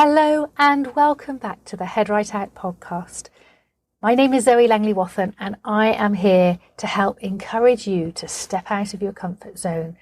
Hello and welcome back to the Head Right Out podcast. My name is Zoe Langley-Wathen and I am here to help encourage you to step out of your comfort zone,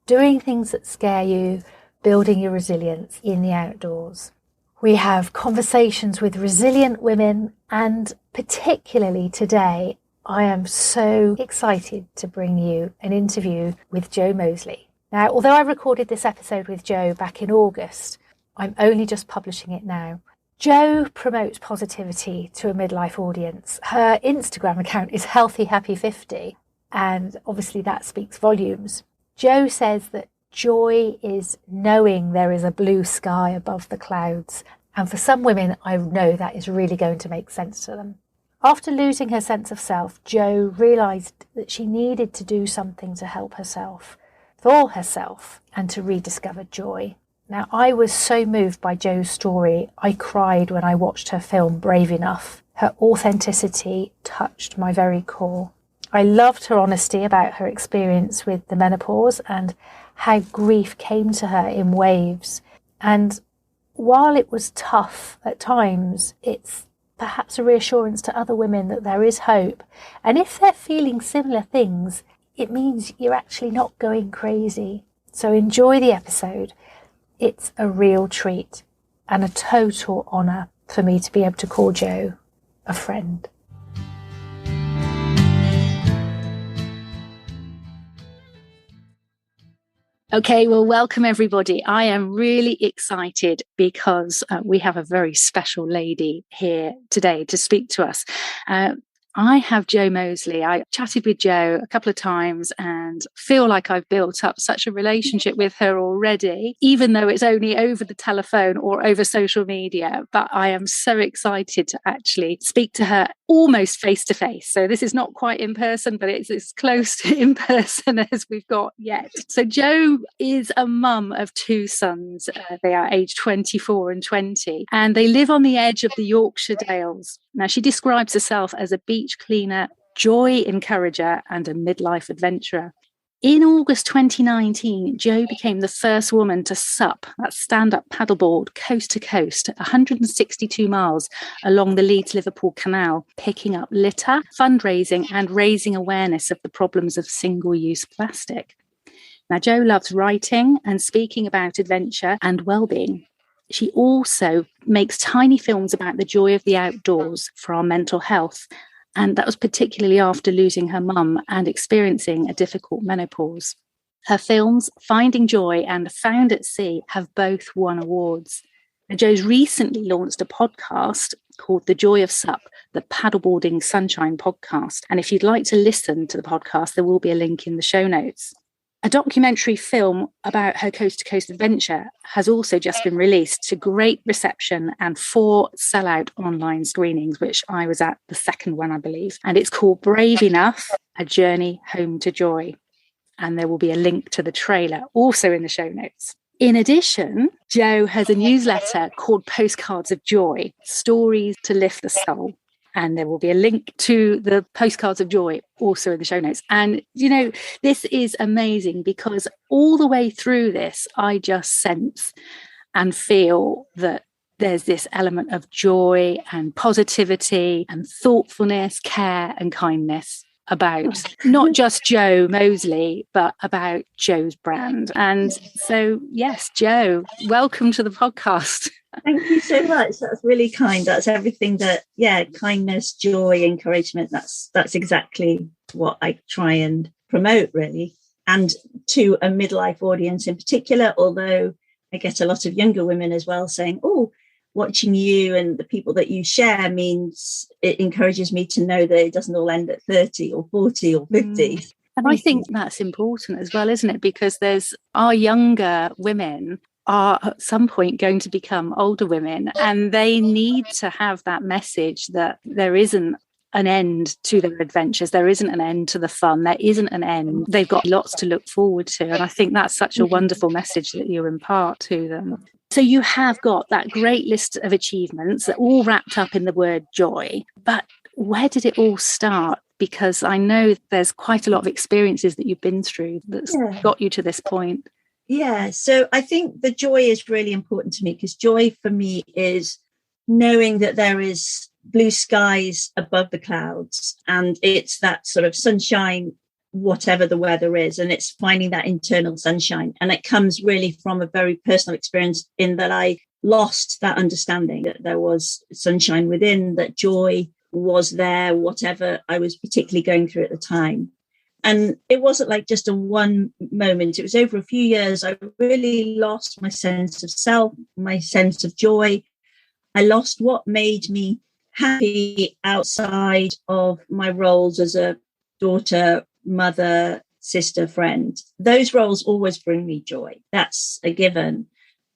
doing things that scare you, building your resilience in the outdoors. We have conversations with resilient women, and particularly today, I am so excited to bring you an interview with Jo Moseley. Now, although I recorded this episode with Jo back in August, I'm only just publishing it now. Jo promotes positivity to a midlife audience. Her Instagram account is Healthy Happy 50, and obviously that speaks volumes. Jo says that joy is knowing there is a blue sky above the clouds, and for some women, I know that is really going to make sense to them. After losing her sense of self, Jo realised that she needed to do something to help herself, for herself, and to rediscover joy. Now, I was so moved by Jo's story, I cried when I watched her film Brave Enough. Her authenticity touched my very core. I loved her honesty about her experience with the menopause and how grief came to her in waves. And while it was tough at times, it's perhaps a reassurance to other women that there is hope. And if they're feeling similar things, it means you're actually not going crazy. So enjoy the episode. It's a real treat and a total honour for me to be able to call Jo a friend. Okay, well, welcome everybody. I am really excited because we have a very special lady here today to speak to us. I have Jo Moseley. I chatted with Jo a couple of times and feel like I've built up such a relationship with her already, even though it's only over the telephone or over social media. But I am so excited to actually speak to her almost face to face. So this is not quite in person, but it's as close to in person as we've got yet. So Jo is a mum of two sons. They are aged 24 and 20, and they live on the edge of the Yorkshire Dales. Now, she describes herself as a beach cleaner, joy encourager, and a midlife adventurer. In August 2019, Jo became the first woman to SUP, that's stand-up paddleboard, coast to coast, 162 miles along the Leeds-Liverpool Canal, picking up litter, fundraising, and raising awareness of the problems of single-use plastic. Now, Jo loves writing and speaking about adventure and well-being. She also makes tiny films about the joy of the outdoors for our mental health. And that was particularly after losing her mum and experiencing a difficult menopause. Her films, Finding Joy and Found at Sea, have both won awards. Now, Jo's recently launched a podcast called The Joy of SUP, the Paddleboarding Sunshine podcast. And if you'd like to listen to the podcast, there will be a link in the show notes. A documentary film about her coast-to-coast adventure has also just been released to great reception and 4 sellout online screenings, which I was at the second one, I believe. And it's called Brave Enough, A Journey Home to Joy. And there will be a link to the trailer also in the show notes. In addition, Jo has a newsletter called Postcards of Joy, Stories to Lift the Soul. And there will be a link to the Postcards of Joy also in the show notes. And, you know, this is amazing because all the way through this, I just sense and feel that there's this element of joy and positivity and thoughtfulness, care and kindness about not just Jo Moseley, but about Jo's brand. And so, yes, Jo, welcome to the podcast. Thank you so much. That's really kind. That's everything that, kindness, joy, encouragement. That's exactly what I try and promote, really. And to a midlife audience in particular, although I get a lot of younger women as well saying, oh, watching you and the people that you share means it encourages me to know that it doesn't all end at 30 or 40 or 50. And I think that's important as well, isn't it? Because there's our younger women are at some point going to become older women, and they need to have that message that there isn't an end to their adventures, there isn't an end to the fun, there isn't an end. They've got lots to look forward to, and I think that's such a wonderful message that you impart to them. So you have got that great list of achievements that all wrapped up in the word joy, but where did it all start? Because I know there's quite a lot of experiences that you've been through that's got you to this point. Yeah, so I think the joy is really important to me, because joy for me is knowing that there is blue skies above the clouds, and it's that sort of sunshine, whatever the weather is, and it's finding that internal sunshine. And it comes really from a very personal experience, in that I lost that understanding that there was sunshine within, that joy was there, whatever I was particularly going through at the time. And it wasn't like just a one moment. It was over a few years. I really lost my sense of self, my sense of joy. I lost what made me happy outside of my roles as a daughter, mother, sister, friend. Those roles always bring me joy. That's a given.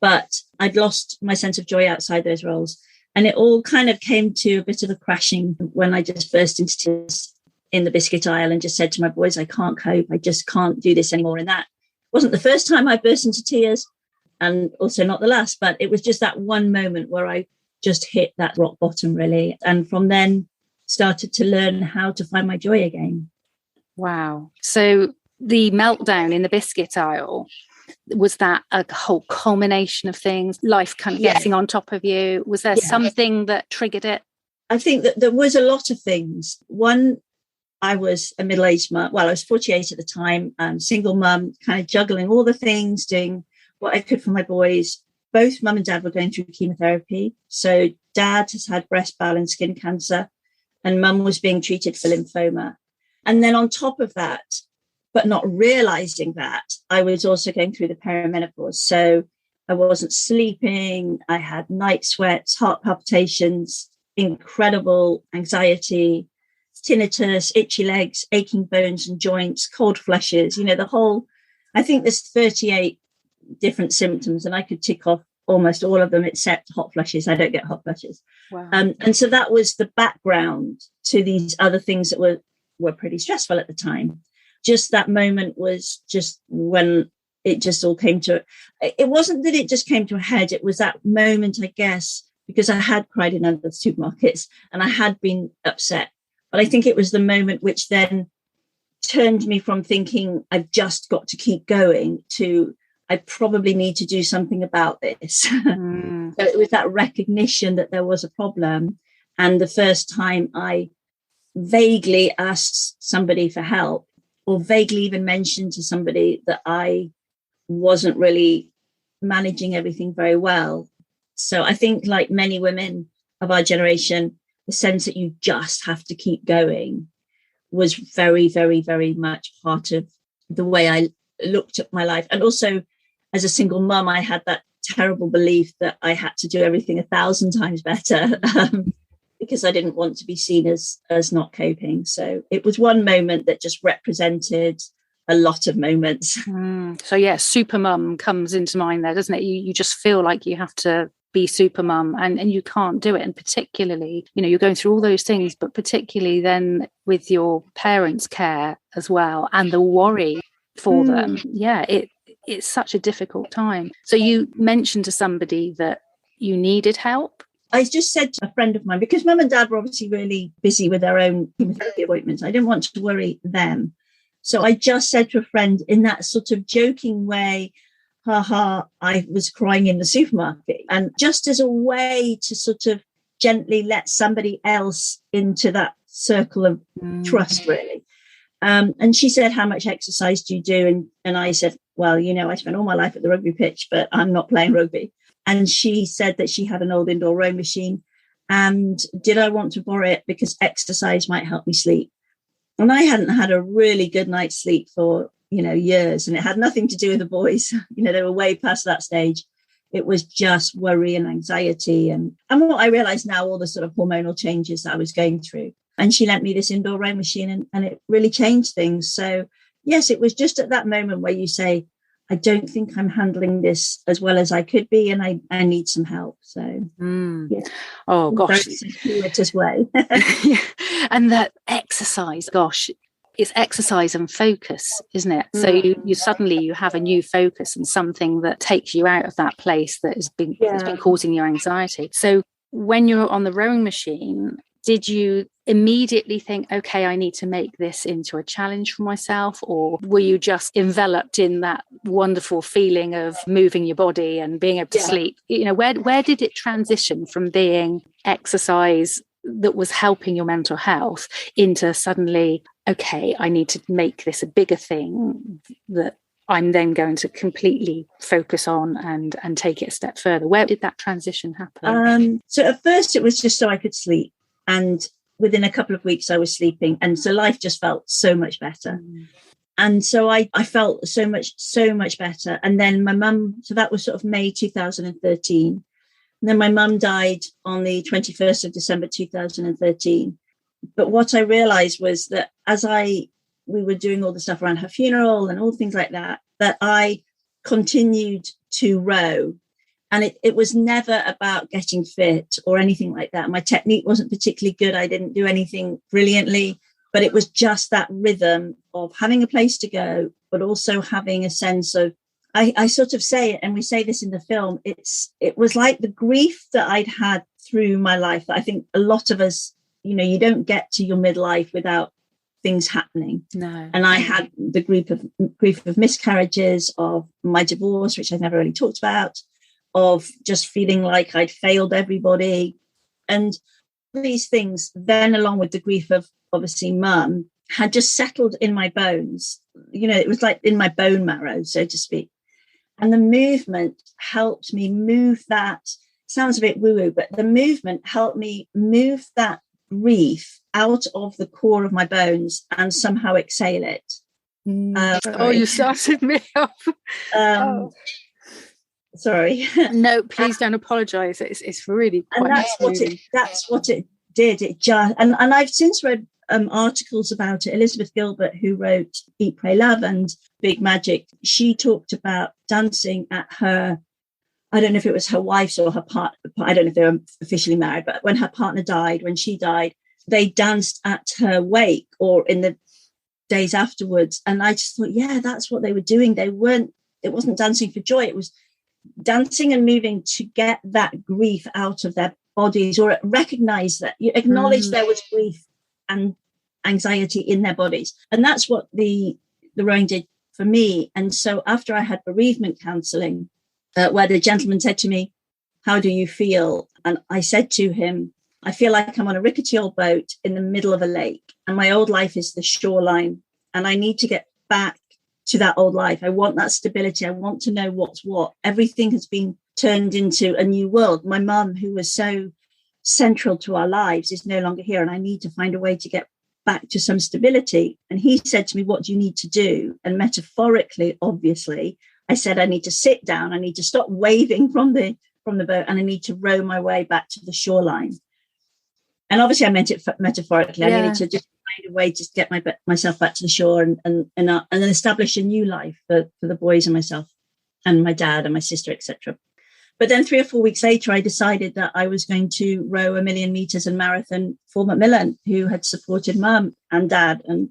But I'd lost my sense of joy outside those roles. And it all kind of came to a bit of a crashing when I just burst into tears in the biscuit aisle and just said to my boys, I can't cope. I just can't do this anymore. And that wasn't the first time I burst into tears, and also not the last, but it was just that one moment where I just hit that rock bottom, really. And from then started to learn how to find my joy again. Wow. So the meltdown in the biscuit aisle, was that a whole culmination of things, life kind of getting on top of you? Was there something that triggered it? I think that there was a lot of things. One, I was a middle-aged mum. Well, I was 48 at the time, single mum, kind of juggling all the things, doing what I could for my boys. Both mum and dad were going through chemotherapy. So dad has had breast, bowel and skin cancer, and mum was being treated for lymphoma. And then on top of that, but not realizing that, I was also going through the perimenopause. So I wasn't sleeping. I had night sweats, heart palpitations, incredible anxiety, tinnitus, itchy legs, aching bones and joints, cold flushes, the whole, I think there's 38 different symptoms, and I could tick off almost all of them except hot flushes. I don't get hot flushes. Wow. And so that was the background to these other things that were pretty stressful at the time. Just that moment was just when it just all came to, it wasn't that it just came to a head. It was that moment, I guess, because I had cried in other supermarkets and I had been upset. But I think it was the moment which then turned me from thinking I've just got to keep going to I probably need to do something about this. So it was that recognition that there was a problem. And the first time I vaguely asked somebody for help, or vaguely even mentioned to somebody that I wasn't really managing everything very well. So I think, like many women of our generation, the sense that you just have to keep going was very, very, very much part of the way I looked at my life. And also, as a single mum, I had that terrible belief that I had to do everything 1,000 times better because I didn't want to be seen as not coping. So it was one moment that just represented a lot of moments. So yeah, super mum comes into mind there, doesn't it? You just feel like you have to be super mum and you can't do it. And particularly, you're going through all those things, but particularly then with your parents' care as well and the worry for them. Yeah, it's such a difficult time. So you mentioned to somebody that you needed help. I just said to a friend of mine, because mum and dad were obviously really busy with their own chemotherapy appointments, I didn't want to worry them. So I just said to a friend in that sort of joking way, I was crying in the supermarket. And just as a way to sort of gently let somebody else into that circle of trust, really. And she said, how much exercise do you do? And I said, well, I spent all my life at the rugby pitch, but I'm not playing rugby. And she said that she had an old indoor rowing machine. And did I want to borrow it because exercise might help me sleep? And I hadn't had a really good night's sleep for, years. And it had nothing to do with the boys. They were way past that stage. It was just worry and anxiety. And what I realize now, all the sort of hormonal changes that I was going through. And she lent me this indoor rowing machine and it really changed things. So, yes, it was just at that moment where you say, I don't think I'm handling this as well as I could be, and I need some help. So, yeah. Oh, gosh. Circuitous way. Yeah. And that exercise, gosh, it's exercise and focus, isn't it? So you suddenly you have a new focus and something that takes you out of that place that has been causing you anxiety. So when you're on the rowing machine, did you immediately think, okay, I need to make this into a challenge for myself? Or were you just enveloped in that wonderful feeling of moving your body and being able to sleep? You know, where did it transition from being exercise that was helping your mental health into suddenly, okay, I need to make this a bigger thing that I'm then going to completely focus on and take it a step further? Where did that transition happen? So at first it was just so I could sleep. And within a couple of weeks I was sleeping. And so life just felt so much better. And so I felt so much better. And then my mum, so that was sort of May 2013. And then my mum died on the 21st of December 2013. But what I realized was that as we were doing all the stuff around her funeral and all things like that, that I continued to row. And it was never about getting fit or anything like that. My technique wasn't particularly good. I didn't do anything brilliantly, but it was just that rhythm of having a place to go, but also having a sense of, I sort of say it, and we say this in the film, it was like the grief that I'd had through my life. I think a lot of us, you know, you don't get to your midlife without things happening. No. And I had the grief of miscarriages, of my divorce, which I've never really talked about, of just feeling like I'd failed everybody. And these things, then along with the grief of obviously mum, had just settled in my bones. You know, it was like in my bone marrow, so to speak. And the movement helped me move that. Sounds a bit woo-woo, but the movement helped me move that grief out of the core of my bones and somehow exhale it. You started me off. Sorry. No, please don't apologize. It's really quite. And that's what it did. It just and I've since read articles about it. Elizabeth Gilbert, who wrote Eat, Pray, Love and Big Magic, she talked about dancing at her, I don't know if it was her wife's or her partner, I don't know if they were officially married, but when her partner died, when she died, they danced at her wake or in the days afterwards. And I just thought, yeah, that's what they were doing. It wasn't dancing for joy. It was dancing and moving to get that grief out of their bodies, or recognize that, you acknowledge there was grief and anxiety in their bodies. And that's what the rowing did for me. And so after I had bereavement counselling, where the gentleman said to me, how do you feel? And I said to him, I feel like I'm on a rickety old boat in the middle of a lake, and my old life is the shoreline, and I need to get back to that old life. I want that stability. I want to know what's what. Everything has been turned into a new world. My mum, who was so central to our lives, is no longer here, and I need to find a way to get back to some stability. And he said to me, what do you need to do? And metaphorically, obviously, I said, I need to sit down. I need to stop waving from the boat, and I need to row my way back to the shoreline. And obviously I meant it metaphorically. I needed to just find a way to get myself back to the shore and then establish a new life for the boys and myself and my dad and my sister, etc. But then 3 or 4 weeks later, I decided that I was going to row 1,000,000 meters and marathon for Macmillan, who had supported mum and dad and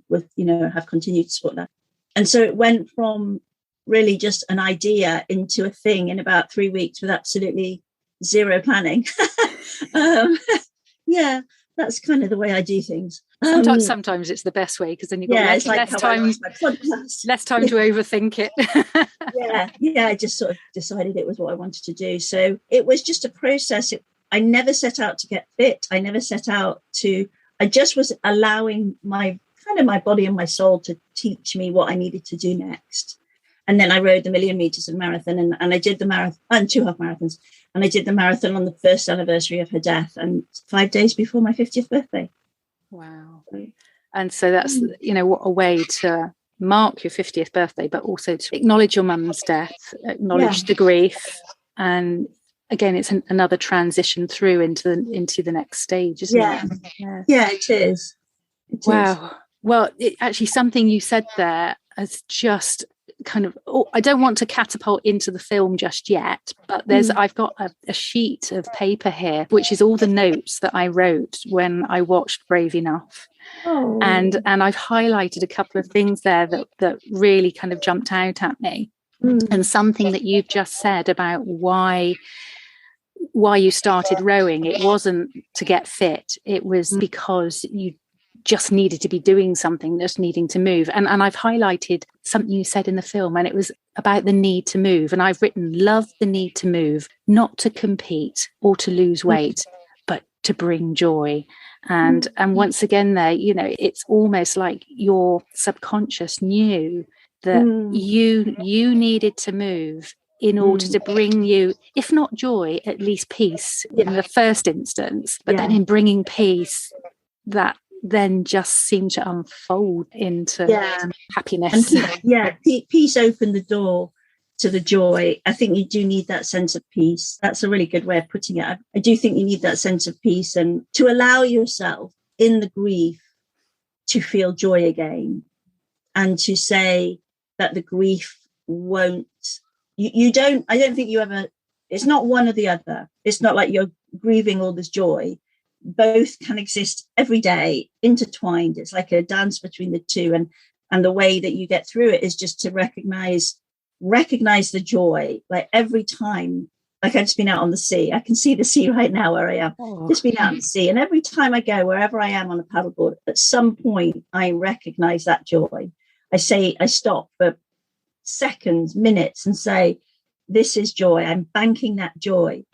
have continued to support that. And so it went from really just an idea into a thing in about 3 weeks with absolutely zero planning. Yeah, that's kind of the way I do things. Sometimes it's the best way, because then you've got less time to overthink it. I just sort of decided it was what I wanted to do. So it was just a process. I never set out to get fit. I never set out to. I just was allowing my body and my soul to teach me what I needed to do next. And then I rode the 1,000,000 meters and marathon, and I did the marathon and 2 half marathons. And I did the marathon on the first anniversary of her death, and 5 days before my 50th birthday. Wow. And so that's, what a way to mark your 50th birthday, but also to acknowledge your mum's death, acknowledge the grief. And again, it's another transition through into the next stage, isn't it? Yeah, it is. Wow. Well, actually, something you said there has just kind of, I don't want to catapult into the film just yet, but I've got a sheet of paper here, which is all the notes that I wrote when I watched Brave Enough. Oh. And I've highlighted a couple of things there that really kind of jumped out at me. And something that you've just said about why why you started rowing. It wasn't to get fit. It was because you just needed to be doing something, just needing to move. And I've highlighted something you said in the film, and it was about the need to move. And I've written, love the need to move, not to compete or to lose weight, but to bring joy. And once again there, you know, it's almost like your subconscious knew that you needed to move in order to bring you, if not joy, at least peace in the first instance. But then in bringing peace, that then just seemed to unfold into happiness. And peace opened the door to the joy. I think you do need that sense of peace. That's a really good way of putting it. I do think you need that sense of peace, and to allow yourself in the grief to feel joy again, and to say that the grief won't, I don't think you ever, it's not one or the other. It's not like you're grieving all this joy. Both can exist every day, intertwined. It's like a dance between the two. And the way that you get through it is just to recognize the joy. Like every time, like I've just been out on the sea. I can see the sea right now where I am. Just been out on the sea. And every time I go, wherever I am on a paddleboard, at some point, I recognize that joy. I stop for seconds, minutes, and say, this is joy. I'm banking that joy.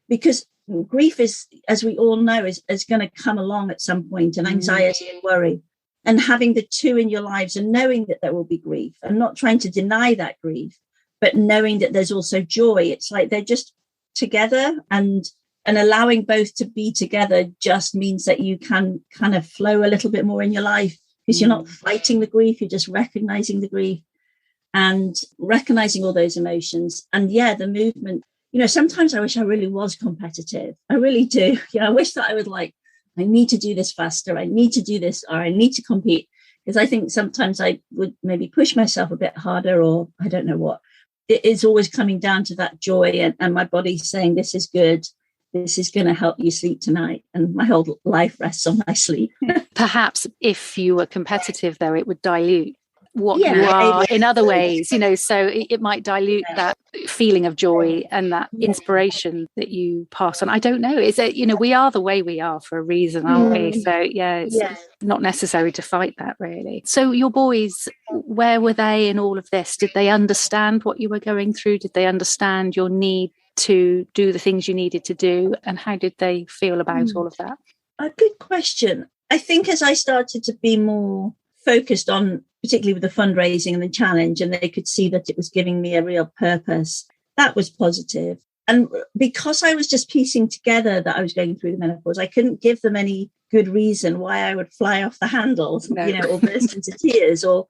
Because grief is, as we all know, is going to come along at some point, and anxiety and worry. And having the two in your lives and knowing that there will be grief and not trying to deny that grief, but knowing that there's also joy. It's like they're just together, and allowing both to be together just means that you can kind of flow a little bit more in your life, because you're not fighting the grief, you're just recognizing the grief and recognizing all those emotions. And the movement, you know, sometimes I wish I really was competitive. I really do. You know, I wish that I was like, I need to do this faster. I need to do this, or I need to compete. Because I think sometimes I would maybe push myself a bit harder, or I don't know what. It is always coming down to that joy, and my body saying, this is good. This is going to help you sleep tonight. And my whole life rests on my sleep. Perhaps if you were competitive, though, it would dilute what you are in other ways, you know, so it might dilute that feeling of joy and that inspiration that you pass on. I don't know. Is it, you know, we are the way we are for a reason, aren't we? So it's not necessary to fight that, really. So your boys, where were they in all of this? Did they understand what you were going through? Did they understand your need to do the things you needed to do? And how did they feel about all of that? A good question. I think as I started to be more focused on, particularly with the fundraising and the challenge, and they could see that it was giving me a real purpose, that was positive. And because I was just piecing together that I was going through the menopause, I couldn't give them any good reason why I would fly off the handles, you know, or burst into tears, or,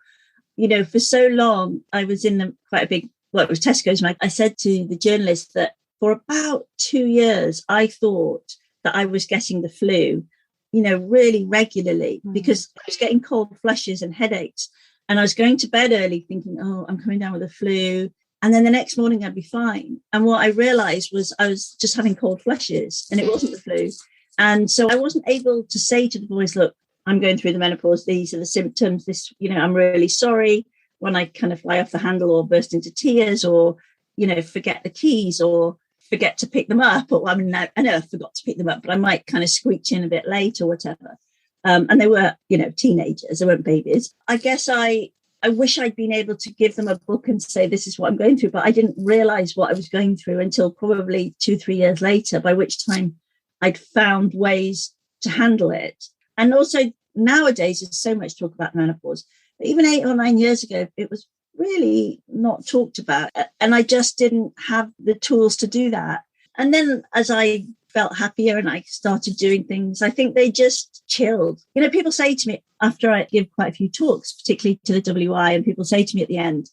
you know, for so long I was in quite a big, well, it was Tesco's. And I said to the journalist that for about 2 years, I thought that I was getting the flu, you know, really regularly, because I was getting cold flushes and headaches. And I was going to bed early thinking, oh, I'm coming down with a flu. And then the next morning I'd be fine. And what I realized was I was just having cold flushes, and it wasn't the flu. And so I wasn't able to say to the boys, look, I'm going through the menopause. These are the symptoms. This, you know, I'm really sorry when I kind of fly off the handle or burst into tears, or, you know, forget the keys or forget to pick them up. Or I mean, I know I forgot to pick them up, but I might kind of screech in a bit late or whatever. And they were, you know, teenagers, they weren't babies. I guess I wish I'd been able to give them a book and say, this is what I'm going through, but I didn't realize what I was going through until probably 2-3 years later, by which time I'd found ways to handle it. And also nowadays, there's so much talk about menopause. But even 8 or 9 years ago, it was really not talked about. And I just didn't have the tools to do that. And then as I felt happier and I started doing things, I think they just chilled. You know, people say to me after I give quite a few talks, particularly to the WI, and people say to me at the end,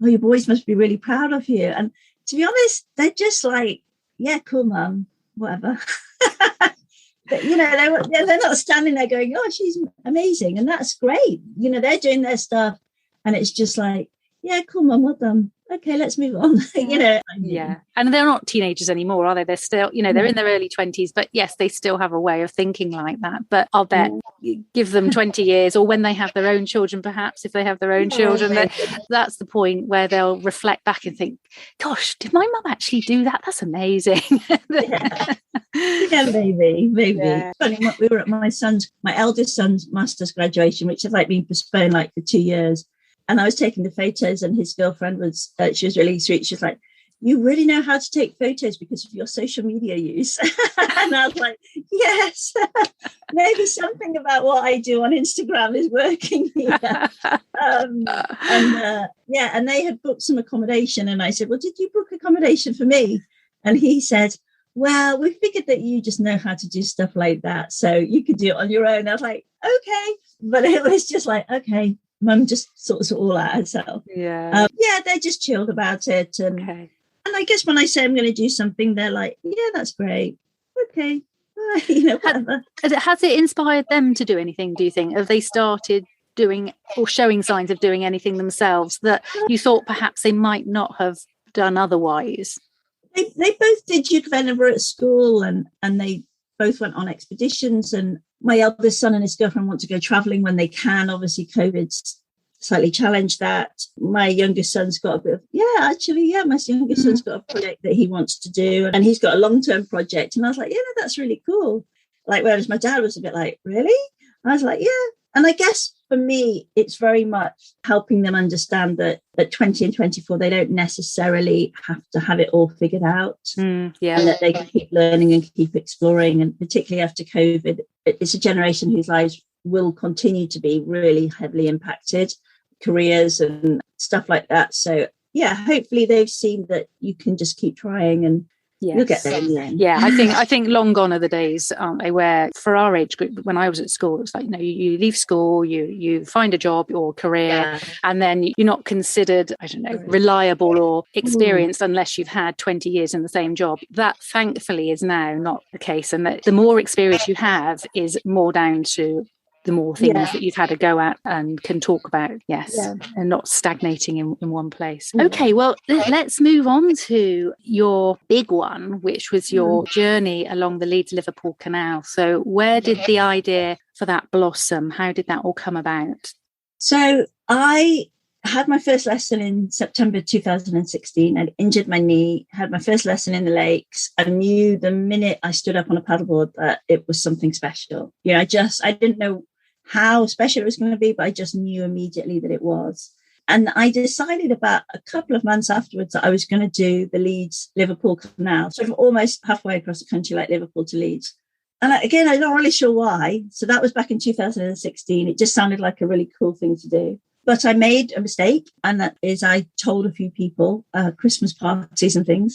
oh, your boys must be really proud of you. And to be honest, they're just like, yeah, cool, mum, whatever. But, you know, they're not standing there going, oh, she's amazing. And that's great. You know, they're doing their stuff. And it's just like, yeah, cool, mum, well done. okay, let's move on. You know. Yeah. And they're not teenagers anymore, are they? They're still, you know, they're in their early 20s, but yes, they still have a way of thinking like that. But I'll bet give them 20 years, or when they have their own children, perhaps if they have their own children, that's the point where they'll reflect back and think, gosh, did my mum actually do that? That's amazing. Yeah, maybe. Yeah. Funny, we were at my eldest son's master's graduation, which has like been postponed like for 2 years. And I was taking the photos, and his girlfriend was, she was really sweet. She was like, you really know how to take photos because of your social media use. And I was like, yes, maybe something about what I do on Instagram is working here. And they had booked some accommodation. And I said, well, did you book accommodation for me? And he said, well, we figured that you just know how to do stuff like that, so you could do it on your own. I was like, okay. But it was just like, okay. Mum just sorts it all out herself. Yeah. They're just chilled about it. And I guess when I say I'm going to do something, they're like, yeah, that's great. Okay. You know, whatever. Has it inspired them to do anything, do you think? Have they started doing or showing signs of doing anything themselves that you thought perhaps they might not have done otherwise? They both did youth Venera at school, and they both went on expeditions, and my eldest son and his girlfriend want to go traveling when they can. Obviously, COVID's slightly challenged that. My youngest son's got a bit of, my youngest son's got a project that he wants to do, and he's got a long-term project. And I was like, that's really cool. Like, whereas my dad was a bit like, really? I was like, yeah. And I guess for me, it's very much helping them understand that at 20 and 24, they don't necessarily have to have it all figured out. And that they can keep learning and keep exploring. And particularly after COVID, it's a generation whose lives will continue to be really heavily impacted, careers and stuff like that. So, hopefully they've seen that you can just keep trying and you'll get there in the end. Yeah, I think long gone are the days, aren't they, where for our age group, when I was at school, it was like, you leave school, you find a job or career, and then you're not considered, I don't know, reliable or experienced unless you've had 20 years in the same job. That thankfully is now not the case. And that the more experience you have is more down to the more things that you've had a go at and can talk about, and not stagnating in one place. Okay, well, let's move on to your big one, which was your journey along the Leeds-Liverpool Canal. So where did the idea for that blossom? How did that all come about? So I had my first lesson in September 2016. I'd injured my knee, had my first lesson in the lakes. I knew the minute I stood up on a paddleboard that it was something special. I didn't know how special it was going to be, but I just knew immediately that it was. And I decided about a couple of months afterwards that I was going to do the Leeds-Liverpool Canal, sort of almost halfway across the country, like Liverpool to Leeds. And again, I'm not really sure why. So that was back in 2016. It just sounded like a really cool thing to do. But I made a mistake, and that is I told a few people, Christmas parties and things,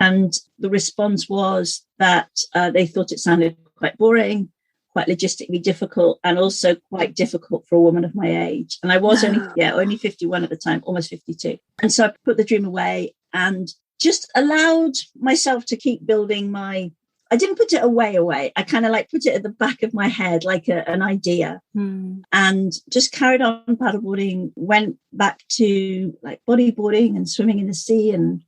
and the response was that they thought it sounded quite boring, quite logistically difficult, and also quite difficult for a woman of my age. And I was only 51 at the time, almost 52. And so I put the dream away and just allowed myself to keep building I didn't put it away. I kind of like put it at the back of my head, like an idea, and just carried on paddleboarding, went back to like bodyboarding and swimming in the sea and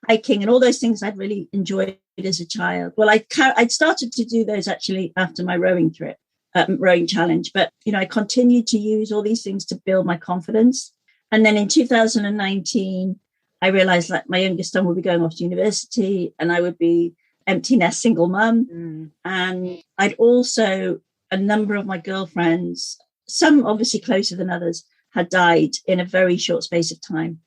hiking and all those things I'd really enjoyed as a child. Well, I'd started to do those actually after my rowing challenge, but I continued to use all these things to build my confidence. And then in 2019, I realized that my youngest son would be going off to university and I would be empty nest single mum. And I'd also, a number of my girlfriends, some obviously closer than others, had died in a very short space of time.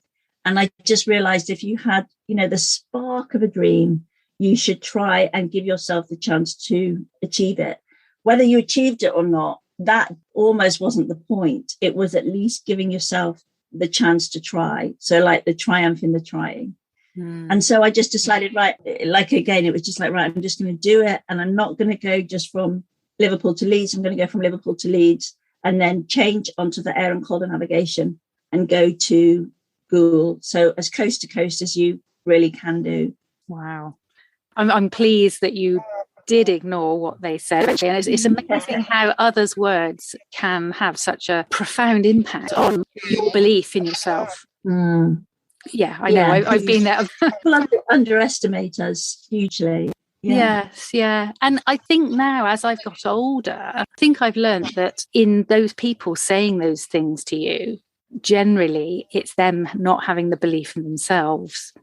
And I just realized if you had, the spark of a dream, you should try and give yourself the chance to achieve it. Whether you achieved it or not, that almost wasn't the point. It was at least giving yourself the chance to try. So like the triumph in the trying. And so I just decided, it was just like, right, I'm just going to do it. And I'm not going to go just from Liverpool to Leeds. I'm going to go from Liverpool to Leeds and then change onto the air and colder navigation and go to Goole. So as coast to coast as you really can do. Wow. I'm pleased that you did ignore what they said. And it's amazing how others' words can have such a profound impact on your belief in yourself. Yeah, I know. I've been there. People underestimate us hugely. Yeah. Yes, yeah. And I think now, as I've got older, I think I've learned that in those people saying those things to you, generally it's them not having the belief in themselves.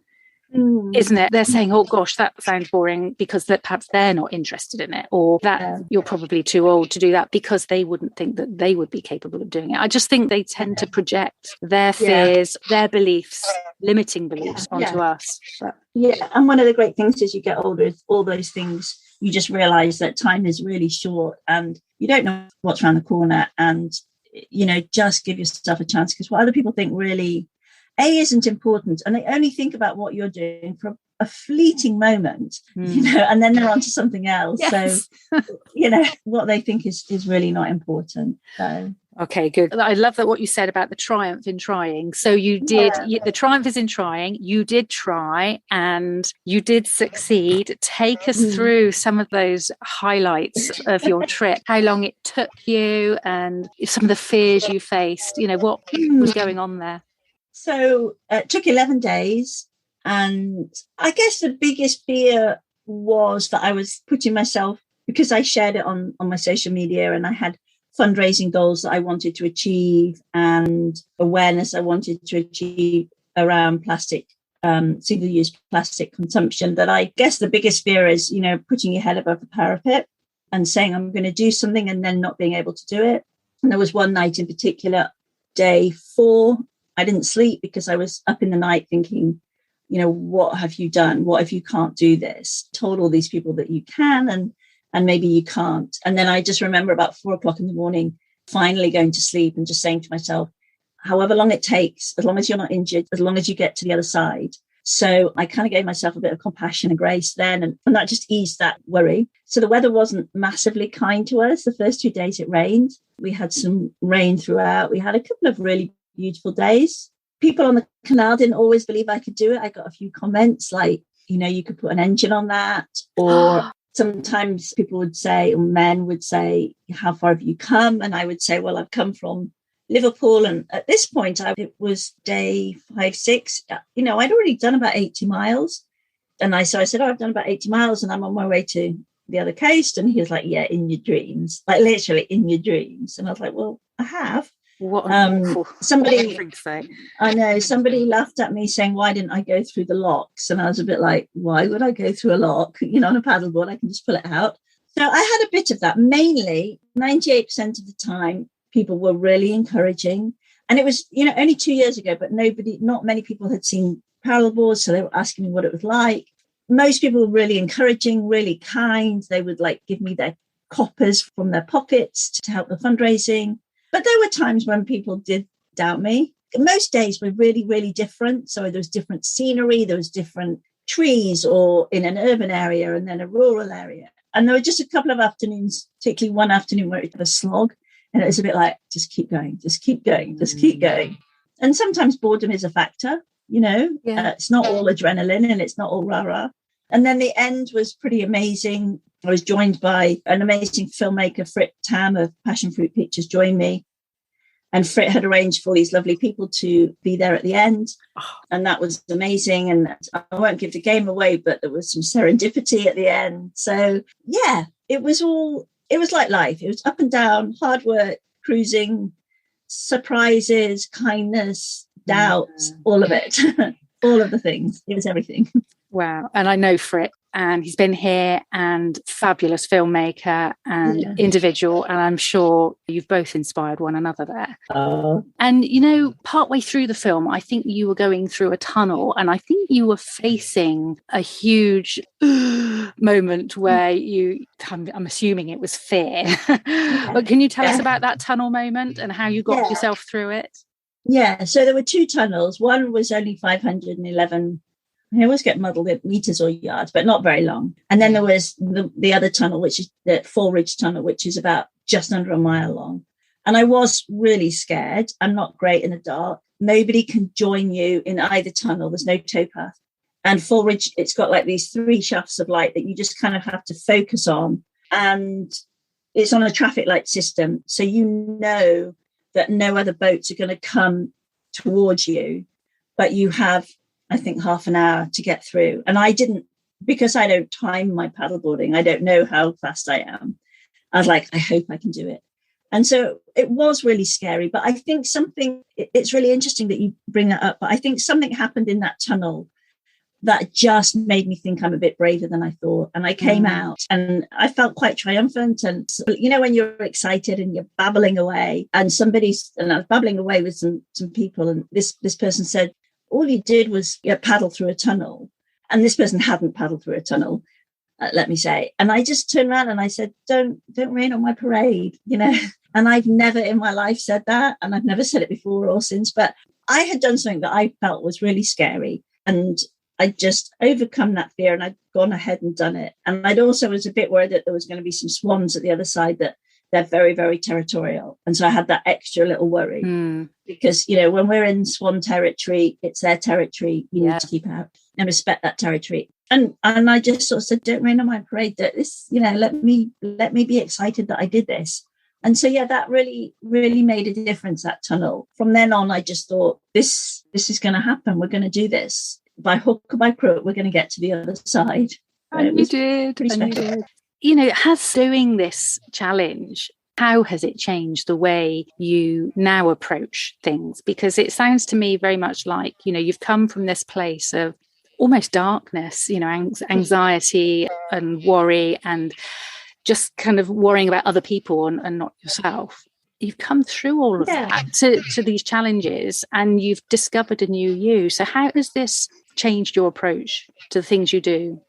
Isn't it? They're saying, oh gosh, that sounds boring, because that perhaps they're not interested in it, or that you're probably too old to do that, because they wouldn't think that they would be capable of doing it. I just think they tend to project their fears, their beliefs, limiting beliefs onto us. But and one of the great things as you get older is all those things, you just realize that time is really short and you don't know what's around the corner, and just give yourself a chance, because what other people think really isn't important, and they only think about what you're doing for a fleeting moment, and then they're on to something else. Yes. So what they think is really not important. So okay, good. I love that what you said about the triumph in trying. So you did, the triumph is in trying. You did try and you did succeed. Take us through some of those highlights of your trip, how long it took you, and some of the fears you faced. What was going on there? So it took 11 days. And I guess the biggest fear was that I was putting myself, because I shared it on my social media, and I had fundraising goals that I wanted to achieve and awareness I wanted to achieve around plastic, single-use plastic consumption, that I guess the biggest fear is, putting your head above the parapet and saying I'm going to do something and then not being able to do it. And there was one night in particular, day 4, I didn't sleep because I was up in the night thinking, what have you done? What if you can't do this? Told all these people that you can, and maybe you can't. And then I just remember about 4:00 in the morning, finally going to sleep and just saying to myself, however long it takes, as long as you're not injured, as long as you get to the other side. So I kind of gave myself a bit of compassion and grace then, and that just eased that worry. So the weather wasn't massively kind to us. The first 2 days it rained. We had some rain throughout. We had a couple of really beautiful days. People on the canal didn't always believe I could do it. I got a few comments like, you could put an engine on that. Or sometimes people would say, or men would say, how far have you come? And I would say, well, I've come from Liverpool. And at this point, it was day 5, 6. I'd already done about 80 miles. And I said, I've done about 80 miles and I'm on my way to the other coast. And he was like, yeah, in your dreams, like literally in your dreams. And I was like, well, I have. What an awful somebody thing. I know somebody laughed at me saying, why didn't I go through the locks? And I was a bit like, why would I go through a lock? On a paddleboard, I can just pull it out. So I had a bit of that. Mainly 98% of the time, people were really encouraging. And it was, only 2 years ago, but not many people had seen paddleboards. So they were asking me what it was like. Most people were really encouraging, really kind. They would give me their coppers from their pockets to help the fundraising. But there were times when people did doubt me. Most days were really, really different. So there was different scenery, there was different trees, or in an urban area and then a rural area. And there were just a couple of afternoons, particularly one afternoon where it was a slog. And it was a bit like, just keep going, just keep going, just keep going. And sometimes boredom is a factor, It's not all adrenaline and it's not all rah-rah. And then the end was pretty amazing. I was joined by an amazing filmmaker, Frit Tam of Passion Fruit Pictures, joined me. And Frit had arranged for these lovely people to be there at the end. And that was amazing. And I won't give the game away, but there was some serendipity at the end. So, yeah, it was like life. It was up and down, hard work, cruising, surprises, kindness, doubts, all of it. All of the things. It was everything. Wow. And I know Frit, and he's been here, and fabulous filmmaker and individual. And I'm sure you've both inspired one another there. And, partway through the film, I think you were going through a tunnel, and I think you were facing a huge moment where I'm assuming it was fear. But can you tell us about that tunnel moment and how you got yourself through it? Yeah. So there were 2 tunnels. One was only 511. I always get muddled with meters or yards, but not very long. And then there was the other tunnel, which is the Fall Ridge Tunnel, which is about just under a mile long. And I was really scared. I'm not great in the dark. Nobody can join you in either tunnel. There's no towpath. And Fall Ridge, it's got these 3 shafts of light that you just kind of have to focus on. And it's on a traffic light system. So that no other boats are going to come towards you. but you have, I think, half an hour to get through. And I didn't, because I don't time my paddleboarding, I don't know how fast I am. I was like, I hope I can do it. And so it was really scary. But I think it's really interesting that you bring that up. But I think something happened in that tunnel that just made me think I'm a bit braver than I thought. And I came out and I felt quite triumphant. And, you know, when you're excited and you're babbling away and I was babbling away with some people. And this person said, all you did was paddle through a tunnel. And this person hadn't paddled through a tunnel, let me say. And I just turned around and I said, don't rain on my parade, you know. And I've never in my life said that. And I've never said it before or since. But I had done something that I felt was really scary. And I just overcome that fear and I'd gone ahead and done it. And I'd also was a bit worried that there was going to be some swans at the other side, that they're very, very territorial. And so I had that extra little worry because, you know, when we're in swan territory, it's their territory. You need to keep out and respect that territory. And I just sort of said, don't rain on my parade, that this, you know, let me be excited that I did this. And so, yeah, that really, really made a difference, that tunnel. From then on, I just thought, this is going to happen. We're going to do this. By hook or by crook, we're going to get to the other side. And you did. You know, has doing this challenge, how has it changed the way you now approach things? Because it sounds to me very much like, you know, you've come from this place of almost darkness, you know, anxiety and worry and just kind of worrying about other people and not yourself. You've come through all of that to these challenges and you've discovered a new you. So how has this changed your approach to the things you do?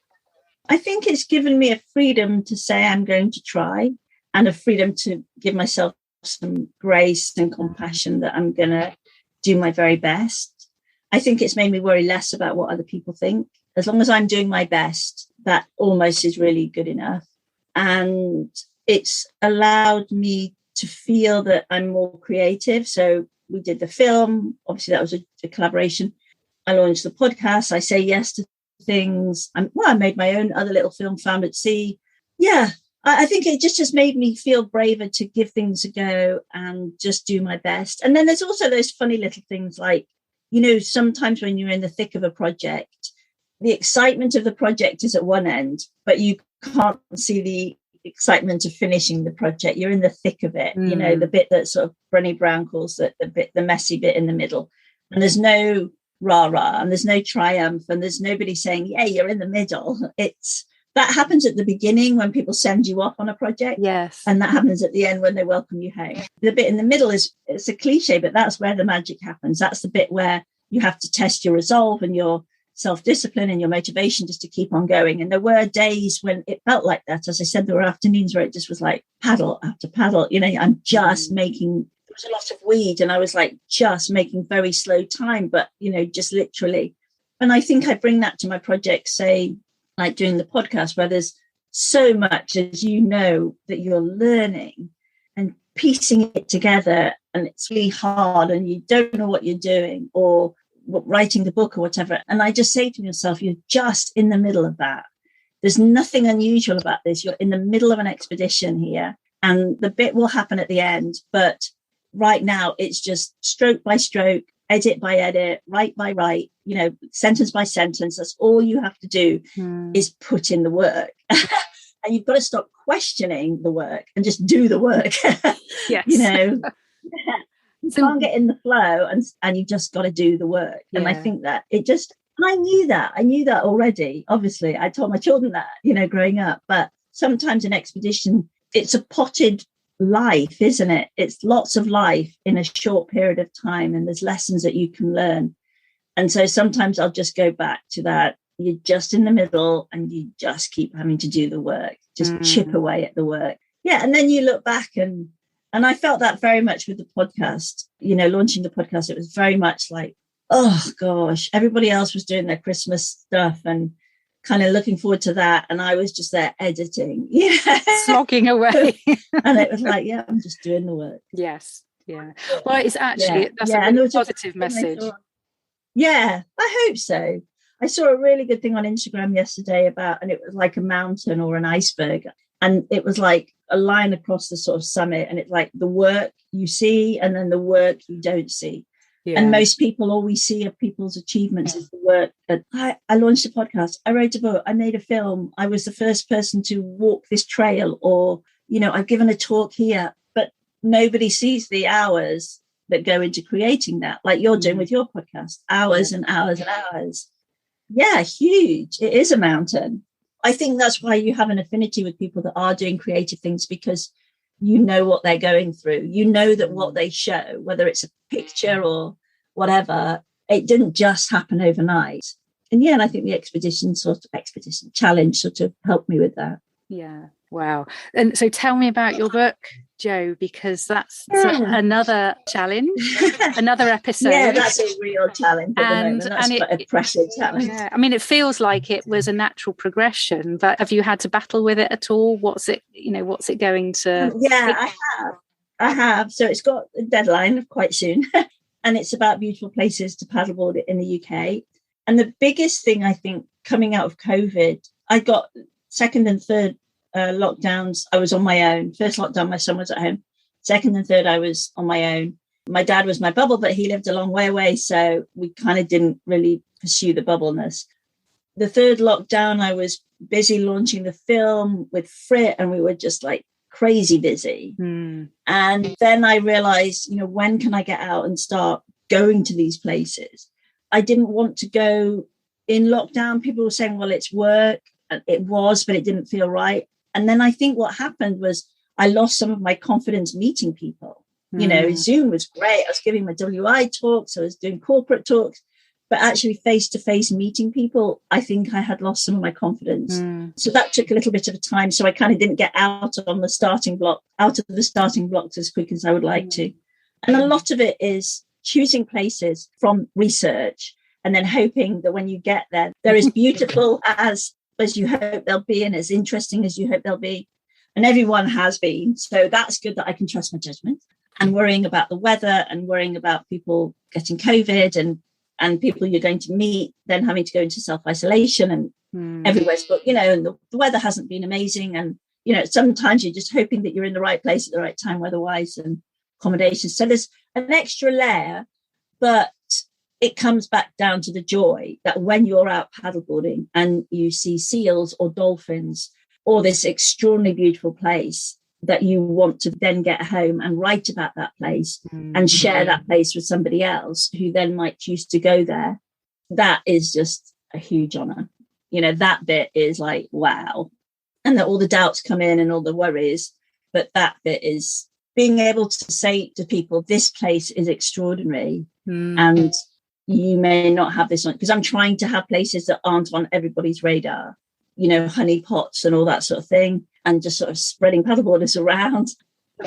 I think it's given me a freedom to say I'm going to try, and a freedom to give myself some grace and compassion that I'm going to do my very best. I think it's made me worry less about what other people think. As long as I'm doing my best, that almost is really good enough. And it's allowed me to feel that I'm more creative. So we did the film. Obviously, that was a collaboration. I launched the podcast. I say yes to things. I made my own other little film, Found at Sea. Yeah, I think it just made me feel braver to give things a go and just do my best. And then there's also those funny little things like, you know, sometimes when you're in the thick of a project, the excitement of the project is at one end, but you can't see the excitement of finishing the project. You're in the thick of it, you know, the bit that sort of Brené Brown calls the messy bit in the middle. And there's no rah-rah and there's no triumph and there's nobody saying, yeah, you're in the middle. That happens at the beginning when people send you off on a project. Yes. And that happens at the end when they welcome you home. The bit in the middle it's a cliche, but that's where the magic happens. That's the bit where you have to test your resolve and your self-discipline and your motivation just to keep on going. And there were days when it felt like that. As I said, there were afternoons where it just was like paddle after paddle. You know, I'm just making, there was a lot of weed and I was like just making very slow time, but, you know, just literally. And I think I bring that to my project, say, like doing the podcast, where there's so much, as you know, that you're learning and piecing it together. And it's really hard and you don't know what you're doing, or writing the book or whatever. And I just say to myself, you're just in the middle of that. There's nothing unusual about this. You're in the middle of an expedition here and the bit will happen at the end. But right now it's just stroke by stroke, edit by edit, write by write, you know, sentence by sentence. That's all you have to do is put in the work. And you've got to stop questioning the work and just do the work. Yes. You know, you can't get in the flow and you've just got to do the work. And I think that I knew that already. Obviously, I told my children that, you know, growing up, but sometimes an expedition, it's a potted life, isn't it? It's lots of life in a short period of time, and there's lessons that you can learn. And so sometimes I'll just go back to that. You're just in the middle and you just keep having to do the work, just chip away at the work. Yeah. And then you look back and I felt that very much with the podcast, you know, launching the podcast. It was very much like, oh gosh, everybody else was doing their Christmas stuff and kind of looking forward to that. And I was just there editing, slogging away. And it was like, yeah, I'm just doing the work. Yes. Yeah. Well, it's actually, that's a really positive message. Yeah, I hope so. I saw a really good thing on Instagram yesterday and it was like a mountain or an iceberg. And it was like a line across the sort of summit. And it's like the work you see and then the work you don't see. And most people, all we see of people's achievements is the work that I launched a podcast, I wrote a book, I made a film, I was the first person to walk this trail, or, I've given a talk here, but nobody sees the hours that go into creating that, like you're doing with your podcast, hours and hours and hours. Yeah, huge. It is a mountain. I think that's why you have an affinity with people that are doing creative things, because you know what they're going through. You know that what they show, whether it's a picture or whatever, it didn't just happen overnight. And I think the expedition challenge sort of helped me with that. Yeah. Wow. And so tell me about your book, Jo, because that's another challenge, another episode. Yeah, that's a real challenge at the moment. That's quite a pressure challenge. Yeah, I mean, it feels like it was a natural progression, but have you had to battle with it at all? What's it going to... I have. So it's got a deadline of quite soon. And it's about beautiful places to paddleboard in the UK. And the biggest thing, I think, coming out of COVID, I got second and third lockdowns, I was on my own. First lockdown, my son was at home. Second and third, I was on my own. My dad was my bubble, but he lived a long way away, so we kind of didn't really pursue the bubbleness. The third lockdown, I was busy launching the film with Frit, and we were just like crazy busy. And then I realized, when can I get out and start going to these places? I didn't want to go in lockdown. People were saying, well, it's work. It was, but it didn't feel right. And then I think what happened was I lost some of my confidence meeting people. Zoom was great. I was giving my WI talks. I was doing corporate talks, but actually face-to-face meeting people, I think I had lost some of my confidence. So that took a little bit of time. So I kind of didn't get out of the starting blocks as quick as I would like to. And a lot of it is choosing places from research and then hoping that when you get there, they're as beautiful as you hope they'll be and as interesting as you hope they'll be. And everyone has been. So that's good that I can trust my judgment. And worrying about the weather and worrying about people getting COVID and people you're going to meet, then having to go into self-isolation and everywhere's, but, and the weather hasn't been amazing. And, sometimes you're just hoping that you're in the right place at the right time weather-wise and accommodations. So there's an extra layer, but it comes back down to the joy that when you're out paddleboarding and you see seals or dolphins or this extraordinarily beautiful place, that you want to then get home and write about that place and share that place with somebody else who then might choose to go there. That is just a huge honor. That bit is like, wow. And that all the doubts come in and all the worries, but that bit is being able to say to people, this place is extraordinary. And you may not have this on, because I'm trying to have places that aren't on everybody's radar, honey pots and all that sort of thing, and just sort of spreading paddleboarders around,